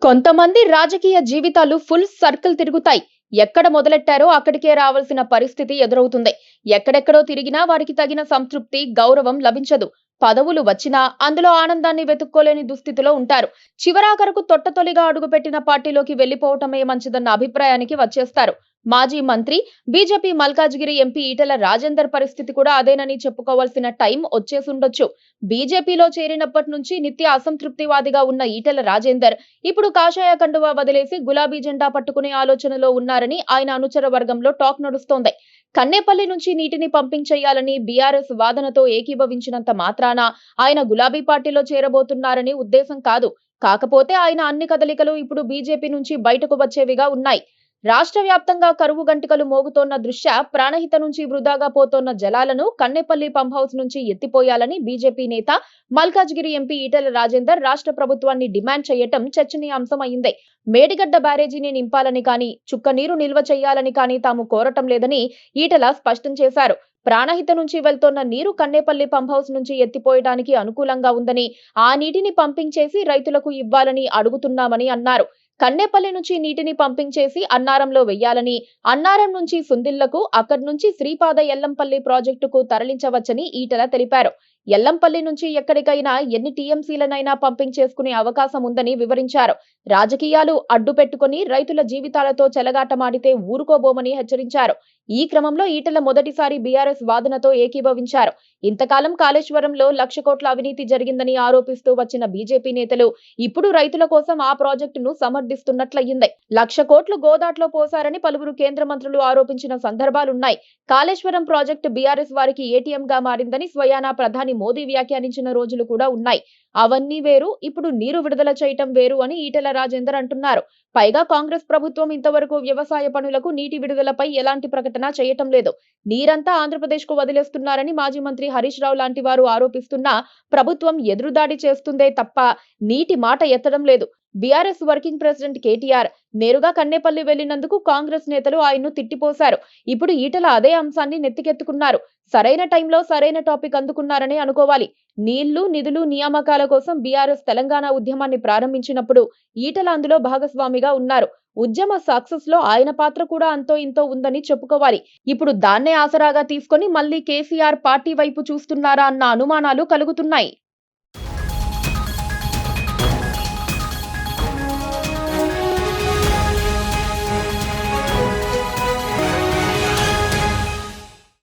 కొంతమంది రాజకీయ జీవితాలు ఫుల్ సర్కిల్ తిరుగుతాయి. ఎక్కడ మొదలెట్టారో అక్కడికే రావాల్సిన పరిస్థితి ఎదురవుతుంది. ఎక్కడెక్కడో తిరిగినా వారికి తగిన సంతృప్తి, గౌరవం లభించదు. పదవులు వచ్చినా అందులో ఆనందాన్ని వెతుక్కోలేని దుస్థితిలో ఉంటారు. చివరాఖరకు తొట్టతొలిగా అడుగుపెట్టిన పార్టీలోకి వెళ్లిపోవటమే మంచిదన్న అభిప్రాయానికి వచ్చేస్తారు. మాజీ మంత్రి, బీజేపీ మల్కాజ్గిరి ఎంపీ ఈటెల రాజేందర్ పరిస్థితి కూడా అదేనని చెప్పుకోవాల్సిన టైం వచ్చేసుండొచ్చు. బీజేపీలో చేరినప్పటి నుంచి నిత్య అసంతృప్తివాదిగా ఉన్న ఈటెల రాజేందర్ ఇప్పుడు కాషాయ కండువా వదిలేసి గులాబీ జెండా పట్టుకునే ఆలోచనలో ఉన్నారని ఆయన అనుచర వర్గంలో టాక్ నడుస్తోంది. కన్నేపల్లి నుంచి నీటిని పంపించేయాలని బీఆర్ఎస్ వాదనతో ఏకీభవించినంత మాత్రాన ఆయన గులాబీ పార్టీలో చేరబోతున్నారని ఉద్దేశం కాదు. కాకపోతే ఆయన అన్ని కదలికలు ఇప్పుడు బీజేపీ నుంచి బయటకు వచ్చేవిగా ఉన్నాయి. రాష్ట్ర వ్యాప్తంగా కరువు గంటికలు మోగుతోన్న దృష్ట్యా ప్రాణహిత నుంచి వృధాగా పోతోన్న జలాలను కన్నెపల్లి పంప్ హౌస్ నుంచి ఎత్తిపోయాలని బీజేపీ నేత, మల్కాజ్గిరి ఎంపీ ఈటెల రాజేందర్ రాష్ట్ర ప్రభుత్వాన్ని డిమాండ్ చేయటం చర్చనీయాంశం అయింది. మేడిగడ్డ బ్యారేజీని నింపాలని కానీ, చుక్క నీరు నిల్వ చేయాలని కానీ తాము కోరటం లేదని ఈటెల స్పష్టం చేశారు. ప్రాణహిత నుంచి వెళ్తోన్న నీరు కన్నేపల్లి పంప్ హౌస్ నుంచి ఎత్తిపోయడానికి అనుకూలంగా ఉందని, ఆ నీటిని పంపింగ్ చేసి రైతులకు ఇవ్వాలని అడుగుతున్నామని అన్నారు. కన్నేపల్లి నుంచి నీటిని పంపింగ్ చేసి అన్నారంలో వెయ్యాలని, అన్నారం నుంచి సుందిళ్లకు, అక్కడి నుంచి శ్రీపాద ఎల్లంపల్లి ప్రాజెక్టుకు తరలించవచ్చని ఈటెల తెలిపారు. ఎల్లంపల్లి నుంచి ఎక్కడికైనా ఎన్ని టీఎంసీలనైనా పంపింగ్ చేసుకునే అవకాశం ఉందని వివరించారు. రాజకీయాలు అడ్డు పెట్టుకుని రైతుల జీవితాలతో చెలగాటమాడితే ఊరుకోబోమని హెచ్చరించారు. ఈ క్రమంలో ఈటెల మొదటిసారి బీఆర్ఎస్ వాదనతో ఏకీభవించారు. ఇంతకాలం కాళేశ్వరంలో 1,00,000 కోట్ల అవినీతి జరిగిందని ఆరోపిస్తూ వచ్చిన బీజేపీ నేతలు ఇప్పుడు రైతుల కోసం ఆ ప్రాజెక్టును సమర్థిస్తున్నట్లయింది. 1,00,000 కోట్లు గోదాట్లో పోసారని పలువురు కేంద్ర మంత్రులు ఆరోపించిన సందర్భాలున్నాయి. కాళేశ్వరం ప్రాజెక్టు బీఆర్ఎస్ వారికి ఏటీఎంగా మారిందని స్వయానా ప్రధాని మోదీ వ్యాఖ్యానించిన రోజులు కూడా ఉన్నాయి. అవన్నీ వేరు, ఇప్పుడు నీరు విడుదల చేయటం వేరు అని ఈటెల రాజేందర్ అంటున్నారు. పైగా కాంగ్రెస్ ప్రభుత్వం ఇంతవరకు వ్యవసాయ పనులకు నీటి విడుదలపై ఎలాంటి ప్రకటన చేయటం లేదు. నీరంతా ఆంధ్రప్రదేశ్ కు వదిలేస్తున్నారని మాజీ మంత్రి హరీష్ రావు లాంటి వారు ఆరోపిస్తున్నా ప్రభుత్వం ఎదురుదాడి చేస్తుందే తప్ప నీటి మాట ఎత్తడం లేదు. బీఆర్ఎస్ వర్కింగ్ ప్రెసిడెంట్ కేటీఆర్ నేరుగా కన్నేపల్లి వెళ్లినందుకు కాంగ్రెస్ నేతలు ఆయన్ను తిట్టిపోశారు. ఇప్పుడు ఈటెల అదే అంశాన్ని నెత్తికెత్తుకున్నారు. సరైన టైంలో సరైన టాపిక్ అందుకున్నారని అనుకోవాలి. నీళ్లు, నిధులు, నియామకాల కోసం బీఆర్ఎస్ తెలంగాణ ఉద్యమాన్ని ప్రారంభించినప్పుడు ఈటెల అందులో భాగస్వామిగా ఉన్నారు. ఉద్యమ సక్సెస్ లో ఆయన పాత్ర కూడా అంతో ఇంతో ఉందని చెప్పుకోవాలి. ఇప్పుడు దాన్నే ఆసరాగా తీసుకొని మళ్లీ కేసీఆర్ పార్టీ వైపు చూస్తున్నారా అన్న అనుమానాలు కలుగుతున్నాయి.